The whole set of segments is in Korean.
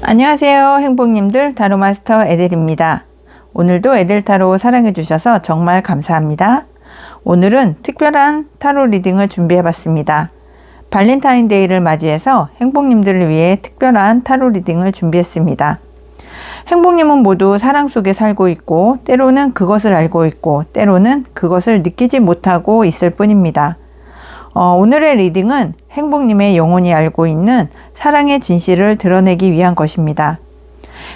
안녕하세요, 행복님들. 타로마스터 에델입니다. 오늘도 에델타로 사랑해주셔서 정말 감사합니다. 오늘은 특별한 타로 리딩을 준비해봤습니다. 발렌타인데이를 맞이해서 행복님들을 위해 특별한 타로 리딩을 준비했습니다. 행복님은 모두 사랑 속에 살고 있고, 때로는 그것을 알고 있고, 때로는 그것을 느끼지 못하고 있을 뿐입니다. 오늘의 리딩은 행복님의 영혼이 알고 있는 사랑의 진실을 드러내기 위한 것입니다.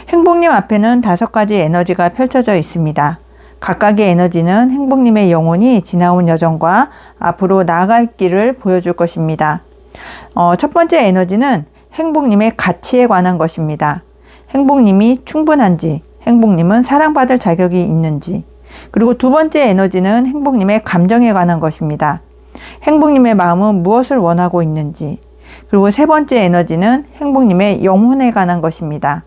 행복님 앞에는 5가지 에너지가 펼쳐져 있습니다. 각각의 에너지는 행복님의 영혼이 지나온 여정과 앞으로 나아갈 길을 보여줄 것입니다. 첫 번째 에너지는 행복님의 가치에 관한 것입니다. 행복님이 충분한지, 행복님은 사랑받을 자격이 있는지, 그리고 두 번째 에너지는 행복님의 감정에 관한 것입니다. 행복님의 마음은 무엇을 원하고 있는지, 그리고 세 번째 에너지는 행복님의 영혼에 관한 것입니다.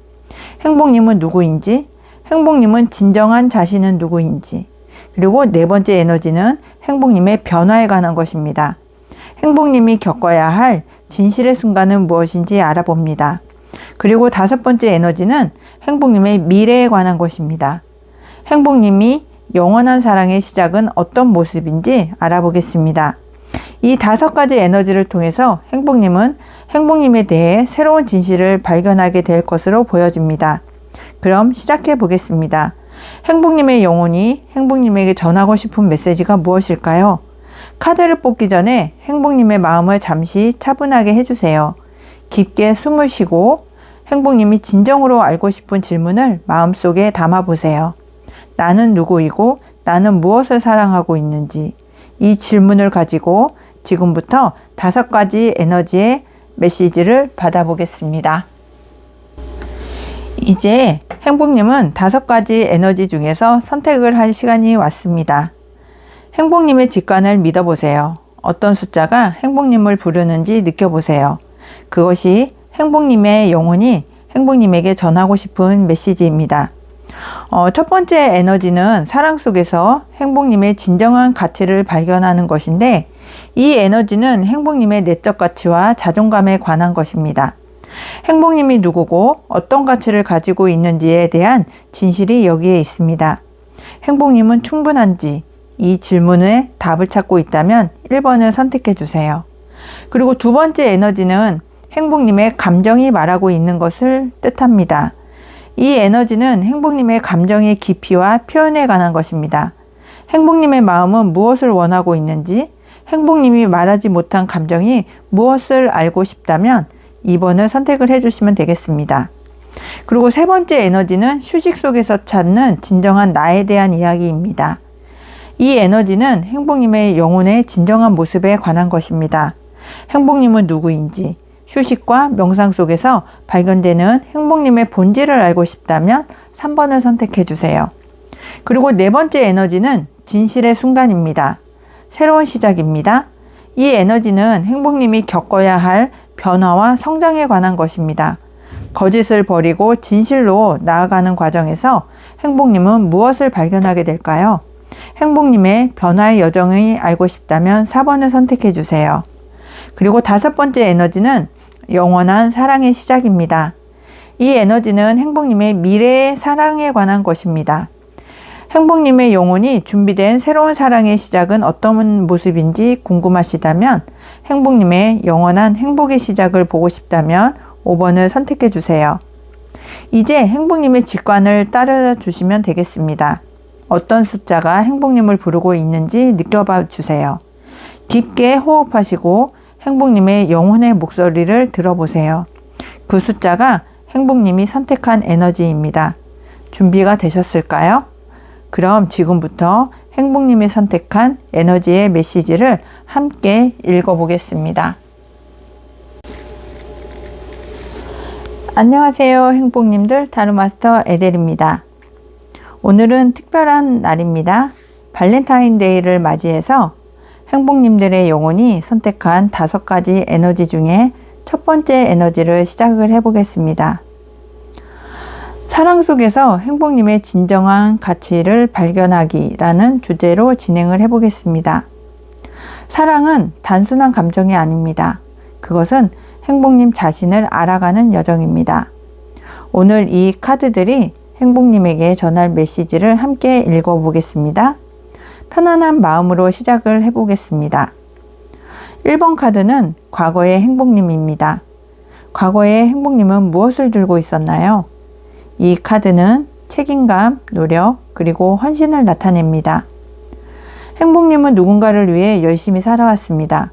행복님은 누구인지, 행복님은 진정한 자신은 누구인지, 그리고 네 번째 에너지는 행복님의 변화에 관한 것입니다. 행복님이 겪어야 할 진실의 순간은 무엇인지 알아봅니다. 그리고 5번째 에너지는 행복님의 미래에 관한 것입니다. 행복님이 영원한 사랑의 시작은 어떤 모습인지 알아보겠습니다. 이 5가지 에너지를 통해서 행복님은 행복님에 대해 새로운 진실을 발견하게 될 것으로 보여집니다. 그럼 시작해 보겠습니다. 행복님의 영혼이 행복님에게 전하고 싶은 메시지가 무엇일까요? 카드를 뽑기 전에 행복님의 마음을 잠시 차분하게 해주세요. 깊게 숨을 쉬고 행복님이 진정으로 알고 싶은 질문을 마음속에 담아보세요. 나는 누구이고 나는 무엇을 사랑하고 있는지, 이 질문을 가지고 지금부터 5가지 에너지의 메시지를 받아보겠습니다. 이제 행복님은 5가지 에너지 중에서 선택을 할 시간이 왔습니다. 행복님의 직관을 믿어보세요. 어떤 숫자가 행복님을 부르는지 느껴보세요. 그것이 행복님의 영혼이 행복님에게 전하고 싶은 메시지입니다. 첫 번째 에너지는 사랑 속에서 행복님의 진정한 가치를 발견하는 것인데, 이 에너지는 행복님의 내적 가치와 자존감에 관한 것입니다. 행복님이 누구고 어떤 가치를 가지고 있는지에 대한 진실이 여기에 있습니다. 행복님은 충분한지, 이 질문에 답을 찾고 있다면 1번을 선택해 주세요. 그리고 두 번째 에너지는 행복님의 감정이 말하고 있는 것을 뜻합니다. 이 에너지는 행복님의 감정의 깊이와 표현에 관한 것입니다. 행복님의 마음은 무엇을 원하고 있는지, 행복님이 말하지 못한 감정이 무엇을 알고 싶다면 2번을 선택을 해주시면 되겠습니다. 그리고 세 번째 에너지는 휴식 속에서 찾는 진정한 나에 대한 이야기입니다. 이 에너지는 행복님의 영혼의 진정한 모습에 관한 것입니다. 행복님은 누구인지, 휴식과 명상 속에서 발견되는 행복님의 본질을 알고 싶다면 3번을 선택해 주세요. 그리고 네 번째 에너지는 진실의 순간입니다. 새로운 시작입니다. 이 에너지는 행복님이 겪어야 할 변화와 성장에 관한 것입니다. 거짓을 버리고 진실로 나아가는 과정에서 행복님은 무엇을 발견하게 될까요? 행복님의 변화의 여정을 알고 싶다면 4번을 선택해 주세요. 그리고 5번째 에너지는 영원한 사랑의 시작입니다. 이 에너지는 행복님의 미래의 사랑에 관한 것입니다. 행복님의 영혼이 준비된 새로운 사랑의 시작은 어떤 모습인지 궁금하시다면, 행복님의 영원한 행복의 시작을 보고 싶다면 5번을 선택해 주세요. 이제 행복님의 직관을 따라 주시면 되겠습니다. 어떤 숫자가 행복님을 부르고 있는지 느껴봐 주세요. 깊게 호흡하시고 행복님의 영혼의 목소리를 들어보세요. 그 숫자가 행복님이 선택한 에너지입니다. 준비가 되셨을까요? 그럼 지금부터 행복님이 선택한 에너지의 메시지를 함께 읽어보겠습니다. 안녕하세요, 행복님들. 타로마스터 에델입니다. 오늘은 특별한 날입니다. 발렌타인데이를 맞이해서 행복님들의 영혼이 선택한 5가지 에너지 중에 첫 번째 에너지를 시작을 해보겠습니다. 사랑 속에서 행복님의 진정한 가치를 발견하기라는 주제로 진행을 해보겠습니다. 사랑은 단순한 감정이 아닙니다. 그것은 행복님 자신을 알아가는 여정입니다. 오늘 이 카드들이 행복님에게 전할 메시지를 함께 읽어보겠습니다. 편안한 마음으로 시작을 해보겠습니다. 1번 카드는 과거의 행복님입니다. 과거의 행복님은 무엇을 들고 있었나요? 이 카드는 책임감, 노력, 그리고 헌신을 나타냅니다. 행복님은 누군가를 위해 열심히 살아왔습니다.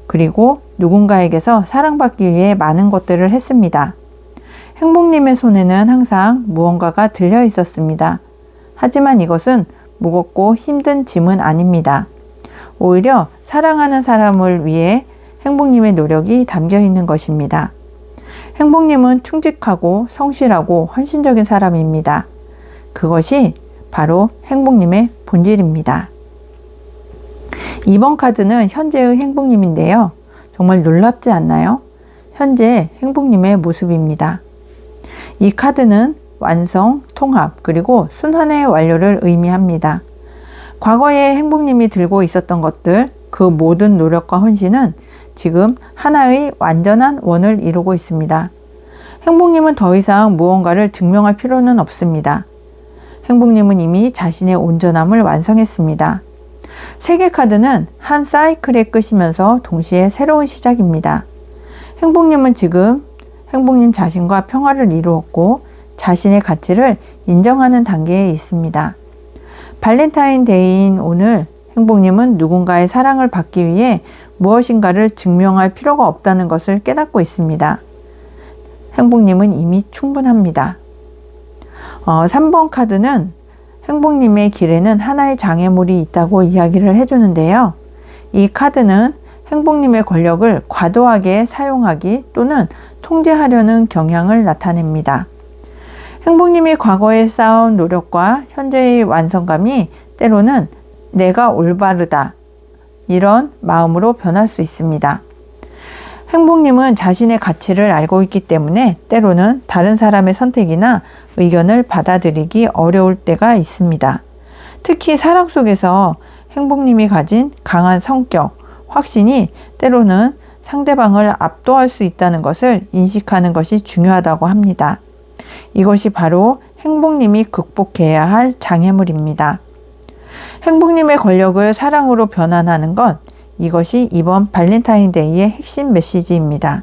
그리고 누군가에게서 사랑받기 위해 많은 것들을 했습니다. 행복님의 손에는 항상 무언가가 들려 있었습니다. 하지만 이것은 무겁고 힘든 짐은 아닙니다. 오히려 사랑하는 사람을 위해 행복님의 노력이 담겨 있는 것입니다. 행복님은 충직하고 성실하고 헌신적인 사람입니다. 그것이 바로 행복님의 본질입니다. 2번 카드는 현재의 행복님인데요. 정말 놀랍지 않나요? 현재 행복님의 모습입니다. 이 카드는 완성, 통합, 그리고 순환의 완료를 의미합니다. 과거에 행복님이 들고 있었던 것들, 그 모든 노력과 헌신은 지금 하나의 완전한 원을 이루고 있습니다. 행복님은 더 이상 무언가를 증명할 필요는 없습니다. 행복님은 이미 자신의 온전함을 완성했습니다. 3개 카드는 한 사이클의 끝이면서 동시에 새로운 시작입니다. 행복님은 지금 행복님 자신과 평화를 이루었고 자신의 가치를 인정하는 단계에 있습니다. 발렌타인데이인 오늘 행복님은 누군가의 사랑을 받기 위해 무엇인가를 증명할 필요가 없다는 것을 깨닫고 있습니다. 행복님은 이미 충분합니다. 3번 카드는 행복님의 길에는 하나의 장애물이 있다고 이야기를 해주는데요. 이 카드는 행복님의 권력을 과도하게 사용하기 또는 통제하려는 경향을 나타냅니다. 행복님이 과거에 쌓은 노력과 현재의 완성감이 때로는 내가 올바르다 이런 마음으로 변할 수 있습니다. 행복님은 자신의 가치를 알고 있기 때문에 때로는 다른 사람의 선택이나 의견을 받아들이기 어려울 때가 있습니다. 특히 사랑 속에서 행복님이 가진 강한 성격, 확신이 때로는 상대방을 압도할 수 있다는 것을 인식하는 것이 중요하다고 합니다. 이것이 바로 행복님이 극복해야 할 장애물입니다. 행복님의 권력을 사랑으로 변환하는 것, 이것이 이번 발렌타인데이의 핵심 메시지입니다.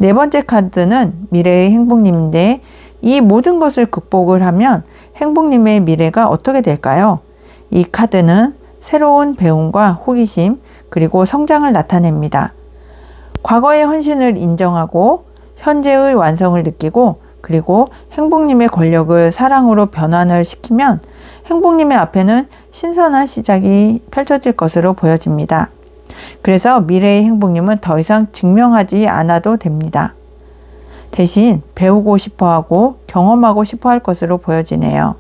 4번째 카드는 미래의 행복님인데 이 모든 것을 극복을 하면 행복님의 미래가 어떻게 될까요? 이 카드는 새로운 배움과 호기심 그리고 성장을 나타냅니다. 과거의 헌신을 인정하고 현재의 완성을 느끼고 그리고 행복님의 권력을 사랑으로 변환을 시키면 행복님의 앞에는 신선한 시작이 펼쳐질 것으로 보여집니다. 그래서 미래의 행복님은 더 이상 증명하지 않아도 됩니다. 대신 배우고 싶어하고 경험하고 싶어할 것으로 보여지네요.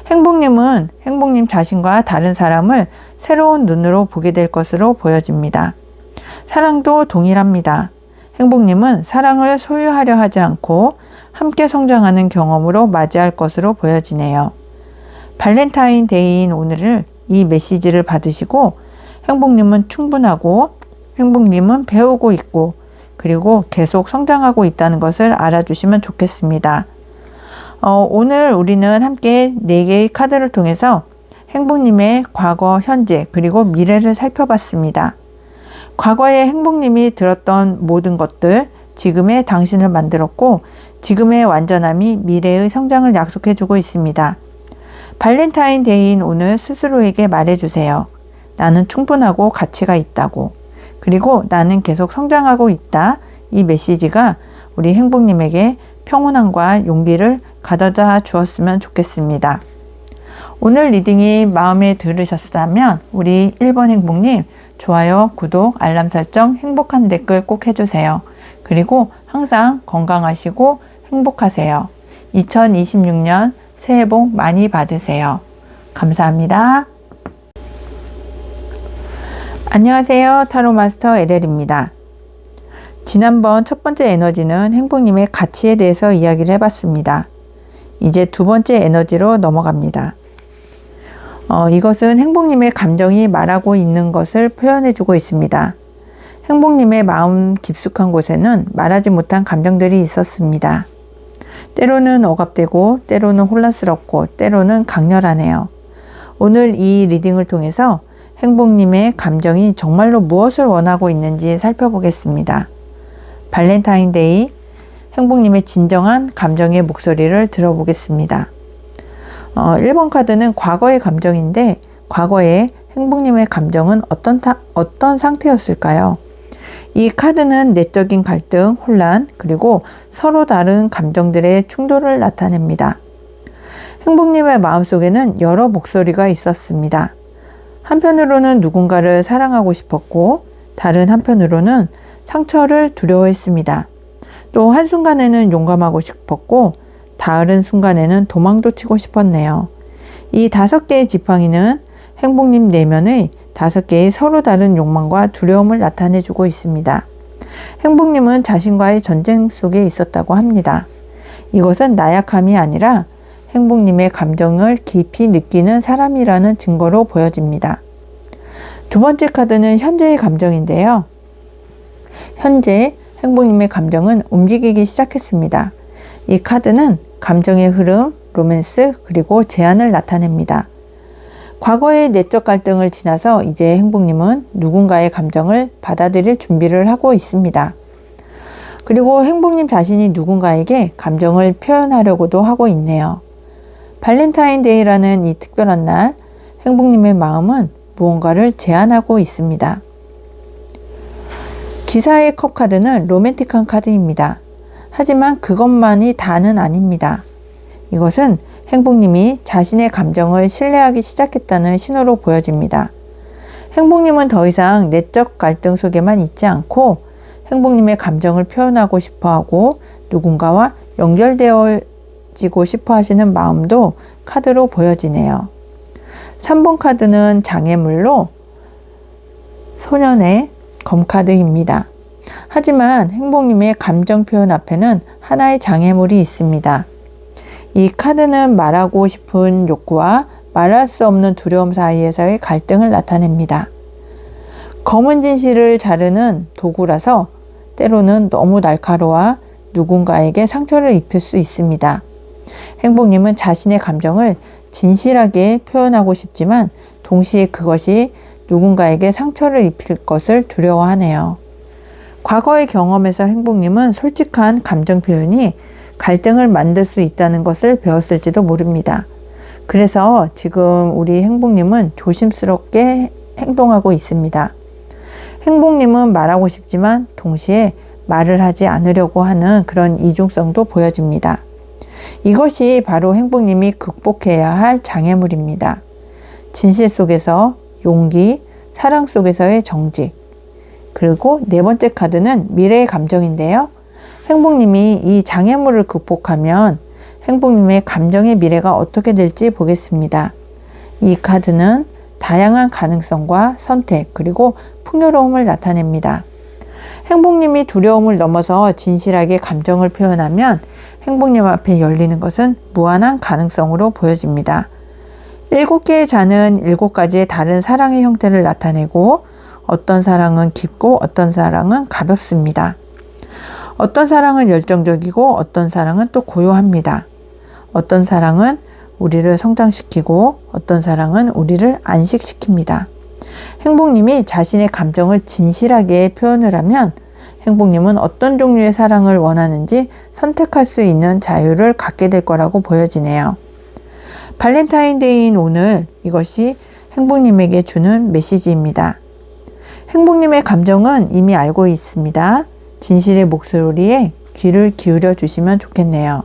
행복님은 행복님 자신과 다른 사람을 새로운 눈으로 보게 될 것으로 보여집니다. 사랑도 동일합니다. 행복님은 사랑을 소유하려 하지 않고 함께 성장하는 경험으로 맞이할 것으로 보여지네요. 발렌타인데이인 오늘을 이 메시지를 받으시고 행복님은 충분하고 행복님은 배우고 있고 그리고 계속 성장하고 있다는 것을 알아주시면 좋겠습니다. 오늘 우리는 함께 4개의 카드를 통해서 행복님의 과거, 현재 그리고 미래를 살펴봤습니다. 과거에 행복님이 들었던 모든 것들, 지금의 당신을 만들었고 지금의 완전함이 미래의 성장을 약속해주고 있습니다. 발렌타인데이인 오늘 스스로에게 말해주세요. 나는 충분하고 가치가 있다고. 그리고 나는 계속 성장하고 있다. 이 메시지가 우리 행복님에게 평온함과 용기를 가져다 주었으면 좋겠습니다. 오늘 리딩이 마음에 들으셨다면 우리 1번 행복님 좋아요, 구독, 알람 설정, 행복한 댓글 꼭 해주세요. 그리고 항상 건강하시고 행복하세요. 2026년 새해 복 많이 받으세요. 감사합니다. 안녕하세요. 타로 마스터 에델입니다. 지난번 첫 번째 에너지는 행복님의 가치에 대해서 이야기를 해봤습니다. 이제 2번째 에너지로 넘어갑니다. 이것은 행복님의 감정이 말하고 있는 것을 표현해주고 있습니다. 행복님의 마음 깊숙한 곳에는 말하지 못한 감정들이 있었습니다. 때로는 억압되고 때로는 혼란스럽고 때로는 강렬하네요. 오늘 이 리딩을 통해서 행복님의 감정이 정말로 무엇을 원하고 있는지 살펴보겠습니다. 발렌타인데이, 행복님의 진정한 감정의 목소리를 들어보겠습니다. 1번 카드는 과거의 감정인데 과거에 행복님의 감정은 어떤 상태였을까요? 이 카드는 내적인 갈등, 혼란, 그리고 서로 다른 감정들의 충돌을 나타냅니다. 행복님의 마음속에는 여러 목소리가 있었습니다. 한편으로는 누군가를 사랑하고 싶었고 다른 한편으로는 상처를 두려워했습니다. 또 한순간에는 용감하고 싶었고 다른 순간에는 도망도 치고 싶었네요. 이 5개의 지팡이는 행복님 내면의 5개의 서로 다른 욕망과 두려움을 나타내주고 있습니다. 행복님은 자신과의 전쟁 속에 있었다고 합니다. 이것은 나약함이 아니라 행복님의 감정을 깊이 느끼는 사람이라는 증거로 보여집니다. 두 번째 카드는 현재의 감정인데요. 현재 행복님의 감정은 움직이기 시작했습니다. 이 카드는 감정의 흐름, 로맨스, 그리고 제한을 나타냅니다. 과거의 내적 갈등을 지나서 이제 행복님은 누군가의 감정을 받아들일 준비를 하고 있습니다. 그리고 행복님 자신이 누군가에게 감정을 표현하려고도 하고 있네요. 발렌타인데이라는 이 특별한 날, 행복님의 마음은 무언가를 제안하고 있습니다. 기사의 컵 카드는 로맨틱한 카드입니다. 하지만 그것만이 다는 아닙니다. 이것은 행복님이 자신의 감정을 신뢰하기 시작했다는 신호로 보여집니다. 행복님은 더 이상 내적 갈등 속에만 있지 않고 행복님의 감정을 표현하고 싶어하고 누군가와 연결되어지고 싶어 하시는 마음도 카드로 보여지네요. 3번 카드는 장애물로 소년의 검카드입니다. 하지만 행복님의 감정 표현 앞에는 하나의 장애물이 있습니다. 이 카드는 말하고 싶은 욕구와 말할 수 없는 두려움 사이에서의 갈등을 나타냅니다. 검은 진실을 자르는 도구라서 때로는 너무 날카로워 누군가에게 상처를 입힐 수 있습니다. 행복님은 자신의 감정을 진실하게 표현하고 싶지만 동시에 그것이 누군가에게 상처를 입힐 것을 두려워하네요. 과거의 경험에서 행복님은 솔직한 감정 표현이 갈등을 만들 수 있다는 것을 배웠을지도 모릅니다. 그래서 지금 우리 행복님은 조심스럽게 행동하고 있습니다. 행복님은 말하고 싶지만 동시에 말을 하지 않으려고 하는 그런 이중성도 보여집니다. 이것이 바로 행복님이 극복해야 할 장애물입니다. 진실 속에서 용기, 사랑 속에서의 정직. 그리고 네 번째 카드는 미래의 감정인데요. 행복님이 이 장애물을 극복하면 행복님의 감정의 미래가 어떻게 될지 보겠습니다. 이 카드는 다양한 가능성과 선택 그리고 풍요로움을 나타냅니다. 행복님이 두려움을 넘어서 진실하게 감정을 표현하면 행복님 앞에 열리는 것은 무한한 가능성으로 보여집니다. 7개의 잔은 7가지의 다른 사랑의 형태를 나타내고 어떤 사랑은 깊고 어떤 사랑은 가볍습니다. 어떤 사랑은 열정적이고 어떤 사랑은 또 고요합니다. 어떤 사랑은 우리를 성장시키고 어떤 사랑은 우리를 안식시킵니다. 행복님이 자신의 감정을 진실하게 표현을 하면 행복님은 어떤 종류의 사랑을 원하는지 선택할 수 있는 자유를 갖게 될 거라고 보여지네요. 발렌타인데이인 오늘 이것이 행복님에게 주는 메시지입니다. 행복님의 감정은 이미 알고 있습니다. 진실의 목소리에 귀를 기울여 주시면 좋겠네요.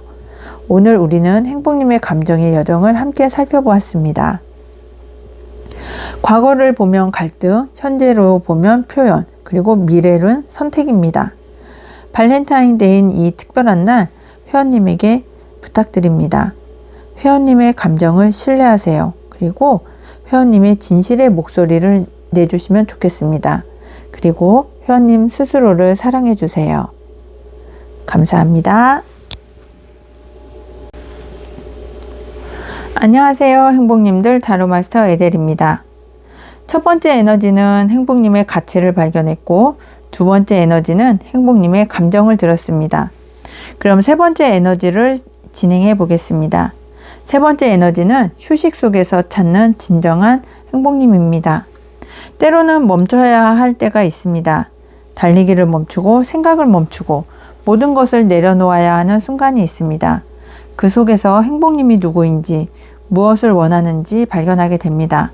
오늘 우리는 행복님의 감정의 여정을 함께 살펴보았습니다. 과거를 보면 갈등, 현재로 보면 표현, 그리고 미래는 선택입니다. 발렌타인데이인 이 특별한 날 회원님에게 부탁드립니다. 회원님의 감정을 신뢰하세요. 그리고 회원님의 진실의 목소리를 내주시면 좋겠습니다. 그리고 회원님 스스로를 사랑해 주세요. 감사합니다. 안녕하세요. 행복님들 타로마스터 에델입니다. 첫 번째 에너지는 행복님의 가치를 발견했고 두 번째 에너지는 행복님의 감정을 들었습니다. 그럼 세 번째 에너지를 진행해 보겠습니다. 세 번째 에너지는 휴식 속에서 찾는 진정한 행복님입니다. 때로는 멈춰야 할 때가 있습니다. 달리기를 멈추고 생각을 멈추고 모든 것을 내려놓아야 하는 순간이 있습니다. 그 속에서 행복님이 누구인지 무엇을 원하는지 발견하게 됩니다.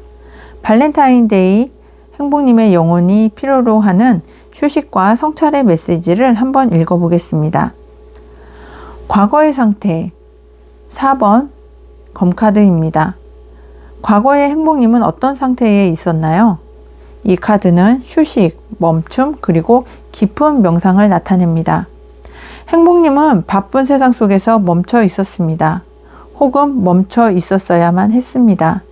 발렌타인데이 행복님의 영혼이 필요로 하는 휴식과 성찰의 메시지를 한번 읽어보겠습니다. 과거의 상태 4번 검카드입니다. 과거의 행복님은 어떤 상태에 있었나요? 이 카드는 휴식, 멈춤, 그리고 깊은 명상을 나타냅니다. 행복님은 바쁜 세상 속에서 멈춰 있었습니다. 혹은 멈춰 있었어야만 했습니다.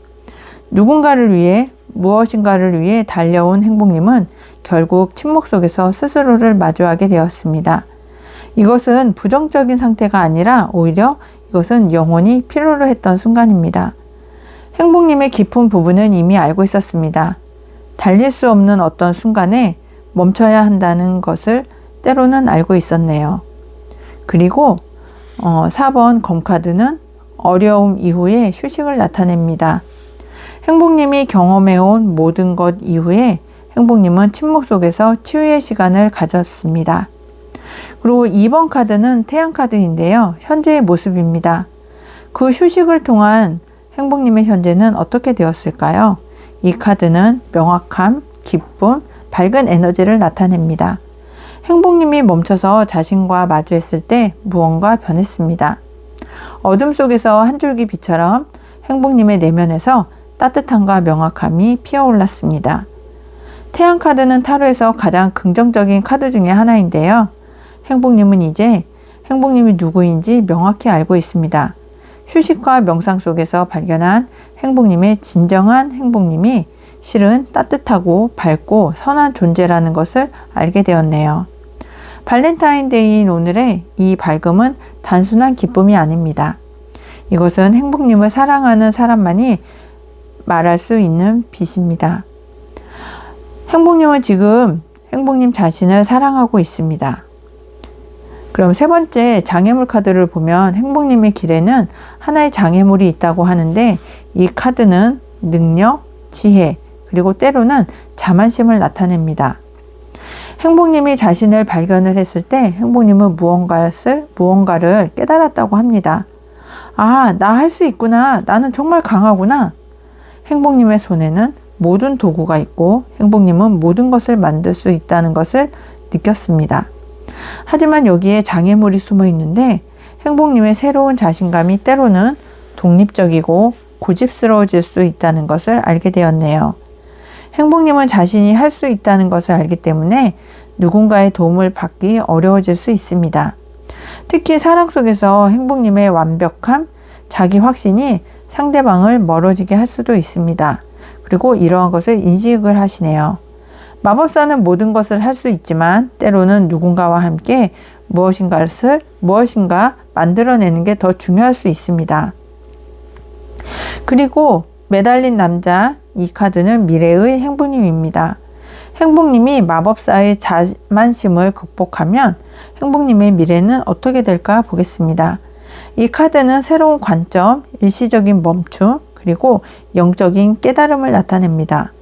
누군가를 위해 무엇인가를 위해 달려온 행복님은 결국 침묵 속에서 스스로를 마주하게 되었습니다. 이것은 부정적인 상태가 아니라 오히려 이것은 영혼이 필요로 했던 순간입니다. 행복님의 깊은 부분은 이미 알고 있었습니다. 달릴 수 없는 어떤 순간에 멈춰야 한다는 것을 때로는 알고 있었네요. 그리고 4번 검카드는 어려움 이후에 휴식을 나타냅니다. 행복님이 경험해온 모든 것 이후에 행복님은 침묵 속에서 치유의 시간을 가졌습니다. 그리고 2번 카드는 태양 카드인데요. 현재의 모습입니다. 그 휴식을 통한 행복님의 현재는 어떻게 되었을까요? 이 카드는 명확함, 기쁨, 밝은 에너지를 나타냅니다. 행복님이 멈춰서 자신과 마주했을 때 무언가 변했습니다. 어둠 속에서 한 줄기 빛처럼 행복님의 내면에서 따뜻함과 명확함이 피어올랐습니다. 태양 카드는 타로에서 가장 긍정적인 카드 중에 하나인데요. 행복님은 이제 행복님이 누구인지 명확히 알고 있습니다. 휴식과 명상 속에서 발견한 행복님의 진정한 행복님이 실은 따뜻하고 밝고 선한 존재라는 것을 알게 되었네요. 발렌타인데이인 오늘의 이 밝음은 단순한 기쁨이 아닙니다. 이것은 행복님을 사랑하는 사람만이 말할 수 있는 빛입니다. 행복님은 지금 행복님 자신을 사랑하고 있습니다. 그럼 세 번째 장애물 카드를 보면 행복님의 길에는 하나의 장애물이 있다고 하는데 이 카드는 능력, 지혜, 그리고 때로는 자만심을 나타냅니다. 행복님이 자신을 발견을 했을 때 행복님은 무언가를 깨달았다고 합니다. 아, 나 할 수 있구나. 나는 정말 강하구나. 행복님의 손에는 모든 도구가 있고 행복님은 모든 것을 만들 수 있다는 것을 느꼈습니다. 하지만 여기에 장애물이 숨어 있는데 행복님의 새로운 자신감이 때로는 독립적이고 고집스러워질 수 있다는 것을 알게 되었네요. 행복님은 자신이 할 수 있다는 것을 알기 때문에 누군가의 도움을 받기 어려워질 수 있습니다. 특히 사랑 속에서 행복님의 완벽함, 자기 확신이 상대방을 멀어지게 할 수도 있습니다. 그리고 이러한 것을 인식을 하시네요. 마법사는 모든 것을 할 수 있지만 때로는 누군가와 함께 무엇인가 만들어내는 게 더 중요할 수 있습니다. 그리고 매달린 남자, 이 카드는 미래의 행복님입니다. 행복님이 마법사의 자만심을 극복하면 행복님의 미래는 어떻게 될까 보겠습니다. 이 카드는 새로운 관점, 일시적인 멈춤, 그리고 영적인 깨달음을 나타냅니다.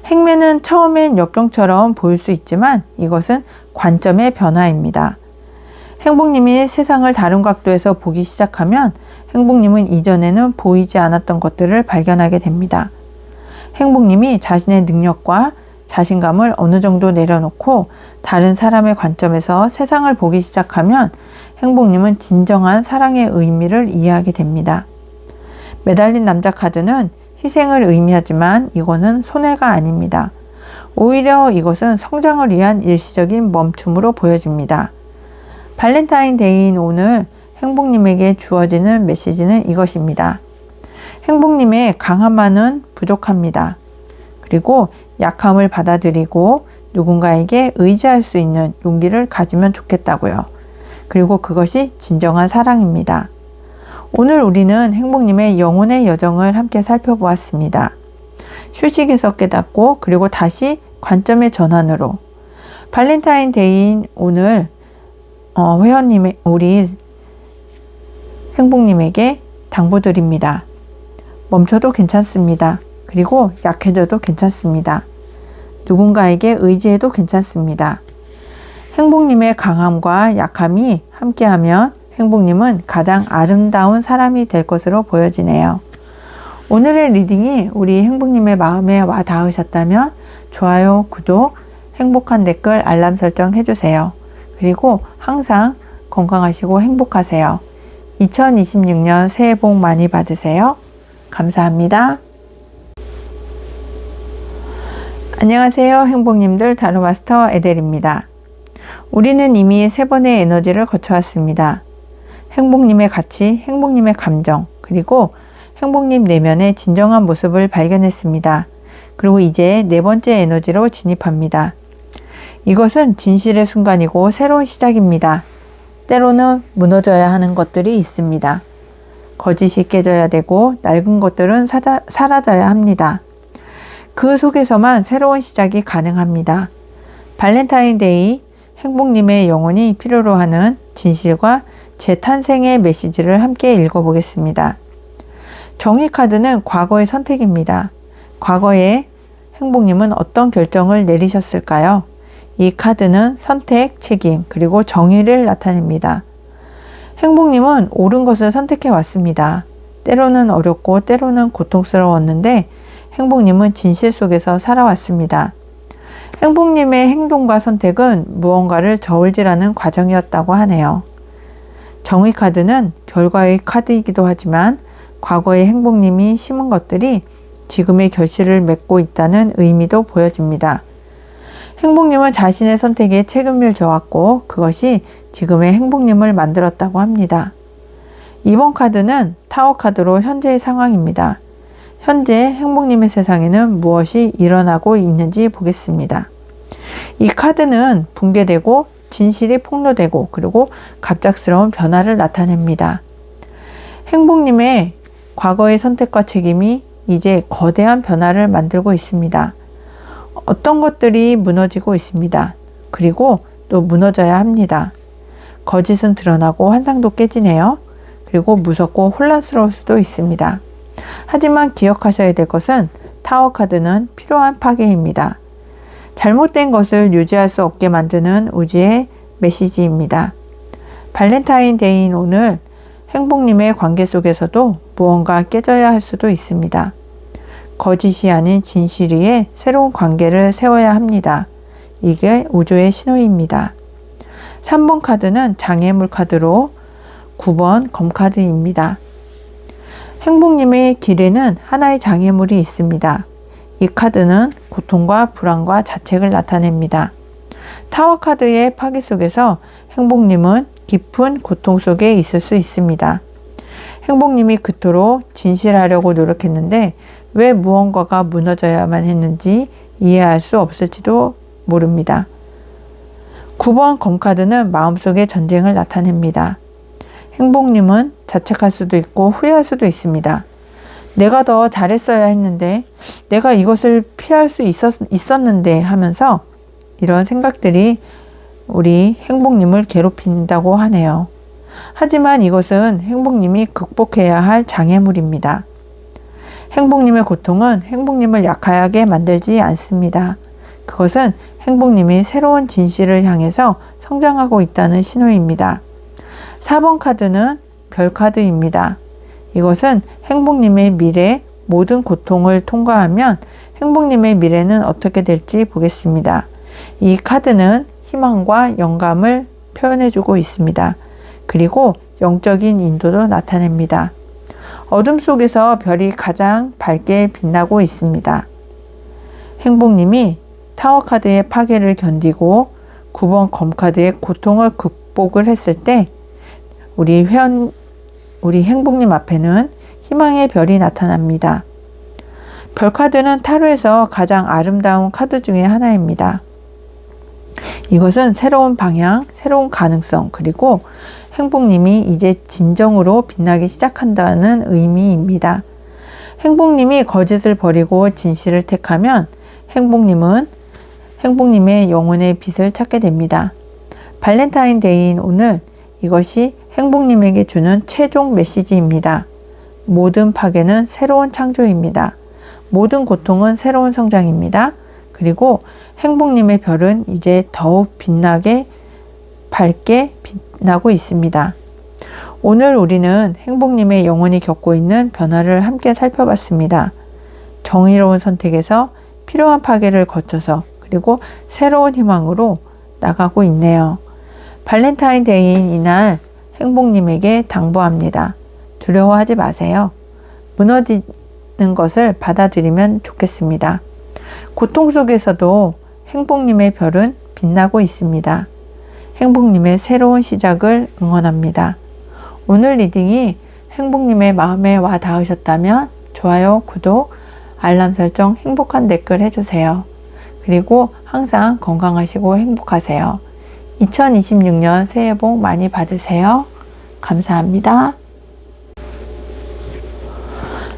행매는 처음엔 역경처럼 보일 수 있지만 이것은 관점의 변화입니다. 행복님이 세상을 다른 각도에서 보기 시작하면 행복님은 이전에는 보이지 않았던 것들을 발견하게 됩니다. 행복님이 자신의 능력과 자신감을 어느 정도 내려놓고 다른 사람의 관점에서 세상을 보기 시작하면 행복님은 진정한 사랑의 의미를 이해하게 됩니다. 매달린 남자 카드는 희생을 의미하지만 이거는 손해가 아닙니다. 오히려 이것은 성장을 위한 일시적인 멈춤으로 보여집니다. 발렌타인데이인 오늘 행복님에게 주어지는 메시지는 이것입니다. 행복님의 강함만은 부족합니다. 그리고 약함을 받아들이고 누군가에게 의지할 수 있는 용기를 가지면 좋겠다고요. 그리고 그것이 진정한 사랑입니다. 오늘 우리는 행복님의 영혼의 여정을 함께 살펴보았습니다. 휴식에서 깨닫고 그리고 다시 관점의 전환으로 발렌타인데이인 오늘 회원님의 우리 행복님에게 당부드립니다. 멈춰도 괜찮습니다. 그리고 약해져도 괜찮습니다. 누군가에게 의지해도 괜찮습니다. 행복님의 강함과 약함이 함께하면 행복님은 가장 아름다운 사람이 될 것으로 보여지네요. 오늘의 리딩이 우리 행복님의 마음에 와 닿으셨다면 좋아요, 구독, 행복한 댓글, 알람 설정 해주세요. 그리고 항상 건강하시고 행복하세요. 2026년 새해 복 많이 받으세요. 감사합니다. 안녕하세요. 행복님들 타로마스터 에델입니다. 우리는 이미 3번의 에너지를 거쳐왔습니다. 행복님의 가치, 행복님의 감정, 그리고 행복님 내면의 진정한 모습을 발견했습니다. 그리고 이제 4번째 에너지로 진입합니다. 이것은 진실의 순간이고 새로운 시작입니다. 때로는 무너져야 하는 것들이 있습니다. 거짓이 깨져야 되고 낡은 것들은 사라져야 합니다. 그 속에서만 새로운 시작이 가능합니다. 발렌타인데이, 행복님의 영혼이 필요로 하는 진실과 재탄생의 메시지를 함께 읽어보겠습니다. 정의 카드는 과거의 선택입니다. 과거에 행복님은 어떤 결정을 내리셨을까요? 이 카드는 선택, 책임, 그리고 정의를 나타냅니다. 행복님은 옳은 것을 선택해 왔습니다. 때로는 어렵고 때로는 고통스러웠는데 행복님은 진실 속에서 살아왔습니다. 행복님의 행동과 선택은 무언가를 저울질하는 과정이었다고 하네요. 정의 카드는 결과의 카드이기도 하지만 과거의 행복님이 심은 것들이 지금의 결실을 맺고 있다는 의미도 보여집니다. 행복님은 자신의 선택에 책임을 져왔고 그것이 지금의 행복님을 만들었다고 합니다. 이번 카드는 타워 카드로 현재의 상황입니다. 현재 행복님의 세상에는 무엇이 일어나고 있는지 보겠습니다. 이 카드는 붕괴되고 진실이 폭로되고 그리고 갑작스러운 변화를 나타냅니다. 행복님의 과거의 선택과 책임이 이제 거대한 변화를 만들고 있습니다. 어떤 것들이 무너지고 있습니다. 그리고 또 무너져야 합니다. 거짓은 드러나고 환상도 깨지네요. 그리고 무섭고 혼란스러울 수도 있습니다. 하지만 기억하셔야 될 것은 타워 카드는 필요한 파괴입니다. 잘못된 것을 유지할 수 없게 만드는 우주의 메시지입니다. 발렌타인데이인 오늘 행복님의 관계 속에서도 무언가 깨져야 할 수도 있습니다. 거짓이 아닌 진실 위에 새로운 관계를 세워야 합니다. 이게 우주의 신호입니다. 3번 카드는 장애물 카드로 9번 검 카드입니다. 행복님의 길에는 하나의 장애물이 있습니다. 이 카드는 고통과 불안과 자책을 나타냅니다. 타워 카드의 파괴 속에서 행복님은 깊은 고통 속에 있을 수 있습니다. 행복님이 그토록 진실하려고 노력했는데 왜 무언가가 무너져야만 했는지 이해할 수 없을지도 모릅니다. 9번 검카드는 마음속의 전쟁을 나타냅니다. 행복님은 자책할 수도 있고 후회할 수도 있습니다. 내가 더 잘했어야 했는데, 내가 이것을 피할 수 있었는데 하면서 이런 생각들이 우리 행복님을 괴롭힌다고 하네요. 하지만 이것은 행복님이 극복해야 할 장애물입니다. 행복님의 고통은 행복님을 약하게 만들지 않습니다. 그것은 행복님이 새로운 진실을 향해서 성장하고 있다는 신호입니다. 4번 카드는 별 카드입니다. 이것은 행복님의 미래, 모든 고통을 통과하면 행복님의 미래는 어떻게 될지 보겠습니다. 이 카드는 희망과 영감을 표현해주고 있습니다. 그리고 영적인 인도도 나타냅니다. 어둠 속에서 별이 가장 밝게 빛나고 있습니다. 행복님이 타워 카드의 파괴를 견디고 9번 검 카드의 고통을 극복을 했을 때 우리 행복님 앞에는 희망의 별이 나타납니다. 별 카드는 타로에서 가장 아름다운 카드 중에 하나입니다. 이것은 새로운 방향, 새로운 가능성, 그리고 행복님이 이제 진정으로 빛나기 시작한다는 의미입니다. 행복님이 거짓을 버리고 진실을 택하면 행복님은 행복님의 영혼의 빛을 찾게 됩니다. 발렌타인데이인 오늘 이것이 행복님에게 주는 최종 메시지입니다. 모든 파괴는 새로운 창조입니다. 모든 고통은 새로운 성장입니다. 그리고 행복님의 별은 이제 더욱 빛나게 밝게 빛나고 있습니다. 오늘 우리는 행복님의 영혼이 겪고 있는 변화를 함께 살펴봤습니다. 정의로운 선택에서 필요한 파괴를 거쳐서 그리고 새로운 희망으로 나가고 있네요. 발렌타인데이인 이날 행복님에게 당부합니다. 두려워하지 마세요. 무너지는 것을 받아들이면 좋겠습니다. 고통 속에서도 행복님의 별은 빛나고 있습니다. 행복님의 새로운 시작을 응원합니다. 오늘 리딩이 행복님의 마음에 와 닿으셨다면 좋아요, 구독, 알람 설정, 행복한 댓글 해주세요. 그리고 항상 건강하시고 행복하세요. 2026년 새해 복 많이 받으세요. 감사합니다.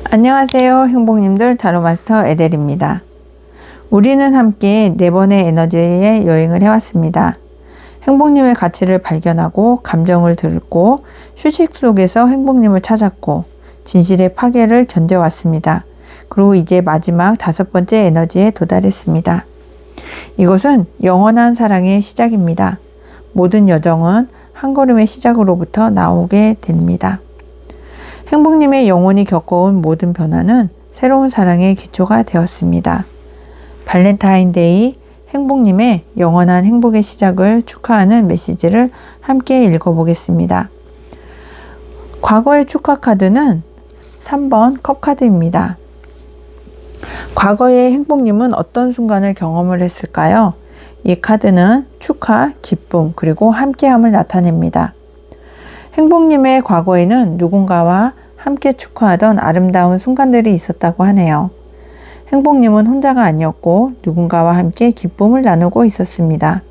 안녕하세요. 행복님들 타로마스터 에델입니다. 우리는 함께 4번의 에너지의 여행을 해왔습니다. 행복님의 가치를 발견하고 감정을 듣고 휴식 속에서 행복님을 찾았고 진실의 파괴를 견뎌왔습니다. 그리고 이제 마지막 5번째 에너지에 도달했습니다. 이것은 영원한 사랑의 시작입니다. 모든 여정은 한 걸음의 시작으로부터 나오게 됩니다. 행복님의 영혼이 겪어온 모든 변화는 새로운 사랑의 기초가 되었습니다. 발렌타인데이 행복님의 영원한 행복의 시작을 축하하는 메시지를 함께 읽어보겠습니다. 과거의 축하 카드는 3번 컵카드입니다. 과거의 행복님은 어떤 순간을 경험을 했을까요? 이 카드는 축하, 기쁨, 그리고 함께함을 나타냅니다. 행복님의 과거에는 누군가와 함께 축하하던 아름다운 순간들이 있었다고 하네요. 행복님은 혼자가 아니었고 누군가와 함께 기쁨을 나누고 있었습니다.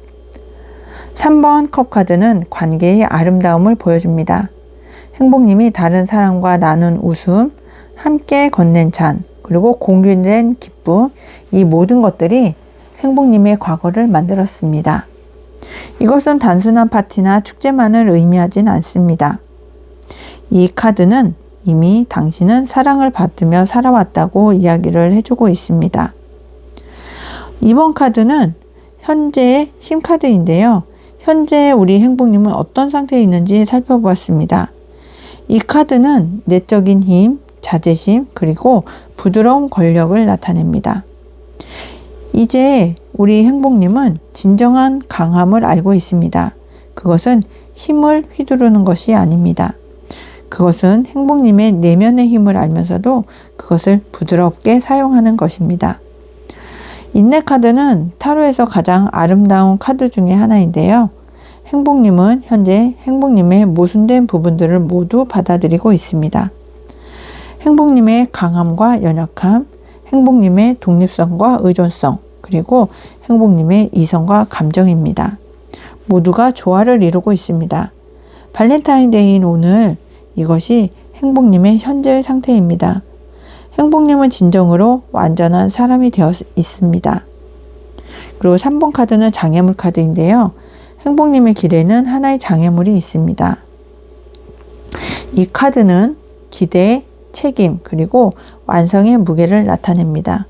3번 컵 카드는 관계의 아름다움을 보여줍니다. 행복님이 다른 사람과 나눈 웃음, 함께 건넨 잔, 그리고 공유된 기쁨, 이 모든 것들이 행복님의 과거를 만들었습니다. 이것은 단순한 파티나 축제만을 의미하진 않습니다. 이 카드는 이미 당신은 사랑을 받으며 살아왔다고 이야기를 해주고 있습니다. 이번 카드는 현재의 힘카드인데요. 현재 우리 행복님은 어떤 상태에 있는지 살펴보았습니다. 이 카드는 내적인 힘, 자제심, 그리고 부드러운 권력을 나타냅니다. 이제 우리 행복님은 진정한 강함을 알고 있습니다. 그것은 힘을 휘두르는 것이 아닙니다. 그것은 행복님의 내면의 힘을 알면서도 그것을 부드럽게 사용하는 것입니다. 인내 카드는 타로에서 가장 아름다운 카드 중에 하나인데요. 행복님은 현재 행복님의 모순된 부분들을 모두 받아들이고 있습니다. 행복님의 강함과 연약함, 행복님의 독립성과 의존성, 그리고 행복님의 이성과 감정입니다. 모두가 조화를 이루고 있습니다. 발렌타인데이인 오늘 이것이 행복님의 현재의 상태입니다. 행복님은 진정으로 완전한 사람이 되어 있습니다. 그리고 3번 카드는 장애물 카드인데요. 행복님의 길에는 하나의 장애물이 있습니다. 이 카드는 기대, 책임, 그리고 완성의 무게를 나타냅니다.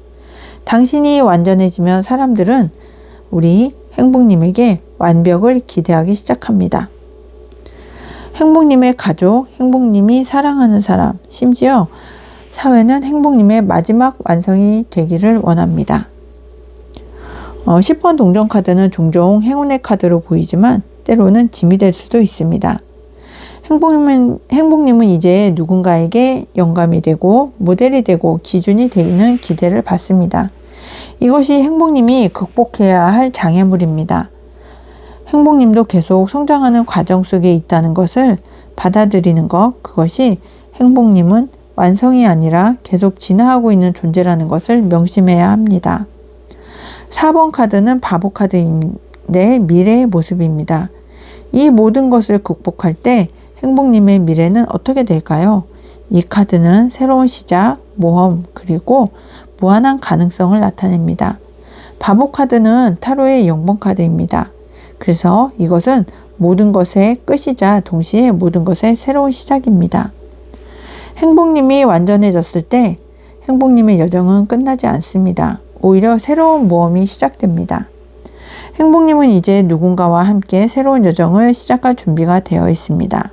당신이 완전해지면 사람들은 우리 행복님에게 완벽을 기대하기 시작합니다. 행복님의 가족, 행복님이 사랑하는 사람, 심지어 사회는 행복님의 마지막 완성이 되기를 원합니다. 10번 동전 카드는 종종 행운의 카드로 보이지만 때로는 짐이 될 수도 있습니다. 행복님은 이제 누군가에게 영감이 되고 모델이 되고 기준이 되는 기대를 받습니다. 이것이 행복님이 극복해야 할 장애물입니다. 행복님도 계속 성장하는 과정 속에 있다는 것을 받아들이는 것, 그것이 행복님은 완성이 아니라 계속 진화하고 있는 존재라는 것을 명심해야 합니다. 4번 카드는 바보 카드인데 미래의 모습입니다. 이 모든 것을 극복할 때 행복님의 미래는 어떻게 될까요? 이 카드는 새로운 시작, 모험, 그리고 무한한 가능성을 나타냅니다. 바보 카드는 타로의 0번 카드입니다. 그래서 이것은 모든 것의 끝이자 동시에 모든 것의 새로운 시작입니다. 행복님이 완전해졌을 때 행복님의 여정은 끝나지 않습니다. 오히려 새로운 모험이 시작됩니다. 행복님은 이제 누군가와 함께 새로운 여정을 시작할 준비가 되어 있습니다.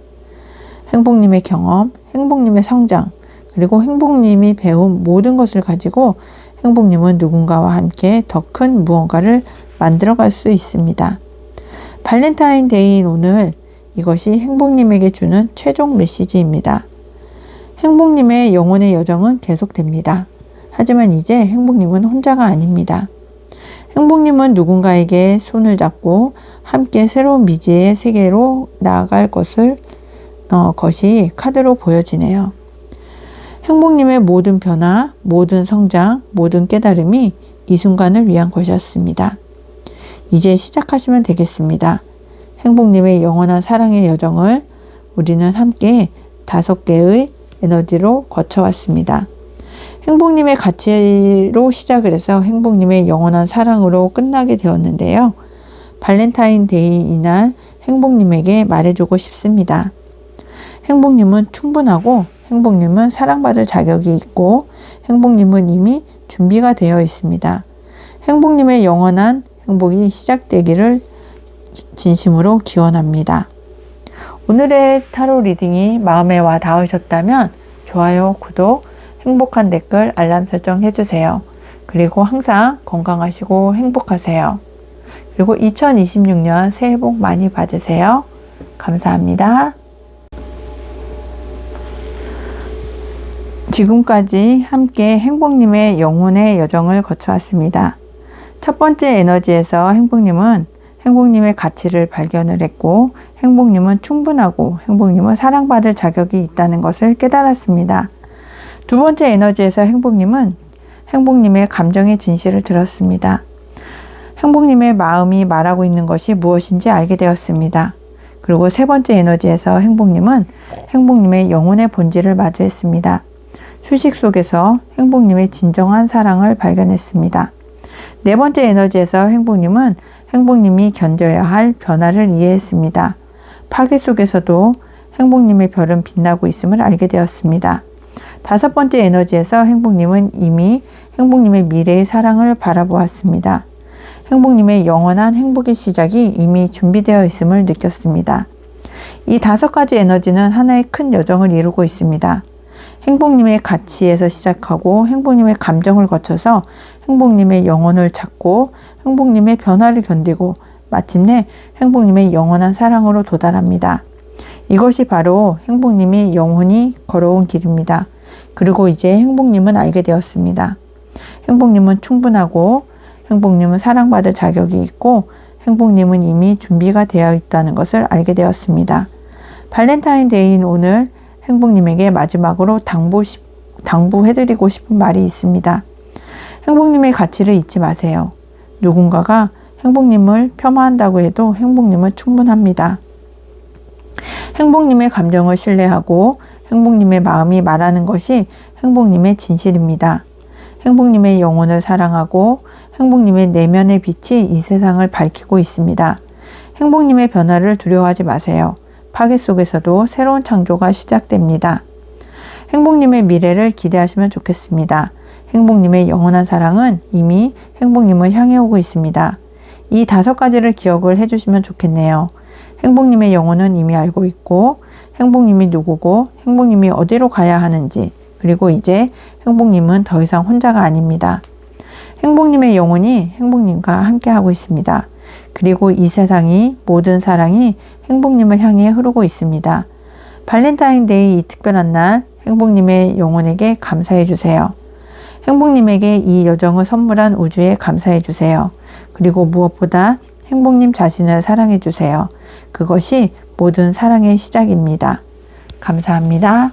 행복님의 경험, 행복님의 성장, 그리고 행복님이 배운 모든 것을 가지고 행복님은 누군가와 함께 더 큰 무언가를 만들어갈 수 있습니다. 발렌타인데이인 오늘 이것이 행복님에게 주는 최종 메시지입니다. 행복님의 영혼의 여정은 계속됩니다. 하지만 이제 행복님은 혼자가 아닙니다. 행복님은 누군가에게 손을 잡고 함께 새로운 미지의 세계로 나아갈 것이 카드로 보여지네요. 행복님의 모든 변화, 모든 성장, 모든 깨달음이 이 순간을 위한 것이었습니다. 이제 시작하시면 되겠습니다. 행복님의 영원한 사랑의 여정을 우리는 함께 5개의 에너지로 거쳐왔습니다. 행복님의 가치로 시작을 해서 행복님의 영원한 사랑으로 끝나게 되었는데요. 발렌타인데이 이날 행복님에게 말해주고 싶습니다. 행복님은 충분하고 행복님은 사랑받을 자격이 있고 행복님은 이미 준비가 되어 있습니다. 행복님의 영원한 행복이 시작되기를 진심으로 기원합니다. 오늘의 타로 리딩이 마음에 와 닿으셨다면 좋아요, 구독, 행복한 댓글, 알람 설정 해주세요. 그리고 항상 건강하시고 행복하세요. 그리고 2026년 새해 복 많이 받으세요. 감사합니다. 지금까지 함께 행복님의 영혼의 여정을 거쳐왔습니다. 첫 번째 에너지에서 행복님은 행복님의 가치를 발견을 했고 행복님은 충분하고 행복님은 사랑받을 자격이 있다는 것을 깨달았습니다. 두 번째 에너지에서 행복님은 행복님의 감정의 진실을 들었습니다. 행복님의 마음이 말하고 있는 것이 무엇인지 알게 되었습니다. 그리고 세 번째 에너지에서 행복님은 행복님의 영혼의 본질을 마주했습니다. 휴식 속에서 행복님의 진정한 사랑을 발견했습니다. 네 번째 에너지에서 행복님은 행복님이 견뎌야 할 변화를 이해했습니다. 파괴 속에서도 행복님의 별은 빛나고 있음을 알게 되었습니다. 다섯 번째 에너지에서 행복님은 이미 행복님의 미래의 사랑을 바라보았습니다. 행복님의 영원한 행복의 시작이 이미 준비되어 있음을 느꼈습니다. 이 5가지 에너지는 하나의 큰 여정을 이루고 있습니다. 행복님의 가치에서 시작하고 행복님의 감정을 거쳐서 행복님의 영혼을 찾고 행복님의 변화를 견디고 마침내 행복님의 영원한 사랑으로 도달합니다. 이것이 바로 행복님이 영원히 걸어온 길입니다. 그리고 이제 행복님은 알게 되었습니다. 행복님은 충분하고 행복님은 사랑받을 자격이 있고 행복님은 이미 준비가 되어 있다는 것을 알게 되었습니다. 발렌타인데이인 오늘 행복님에게 마지막으로 당부해드리고 싶은 말이 있습니다. 행복님의 가치를 잊지 마세요. 누군가가 행복님을 폄하한다고 해도 행복님은 충분합니다. 행복님의 감정을 신뢰하고 행복님의 마음이 말하는 것이 행복님의 진실입니다. 행복님의 영혼을 사랑하고 행복님의 내면의 빛이 이 세상을 밝히고 있습니다. 행복님의 변화를 두려워하지 마세요. 파괴 속에서도 새로운 창조가 시작됩니다. 행복님의 미래를 기대하시면 좋겠습니다. 행복님의 영원한 사랑은 이미 행복님을 향해 오고 있습니다. 이 5가지를 기억을 해주시면 좋겠네요. 행복님의 영혼은 이미 알고 있고 행복님이 누구고 행복님이 어디로 가야 하는지 그리고 이제 행복님은 더 이상 혼자가 아닙니다. 행복님의 영혼이 행복님과 함께 하고 있습니다. 그리고 이 세상이 모든 사랑이 행복님을 향해 흐르고 있습니다. 발렌타인데이 이 특별한 날 행복님의 영혼에게 감사해 주세요. 행복님에게 이 여정을 선물한 우주에 감사해 주세요. 그리고 무엇보다 행복님 자신을 사랑해 주세요. 그것이 모든 사랑의 시작입니다. 감사합니다.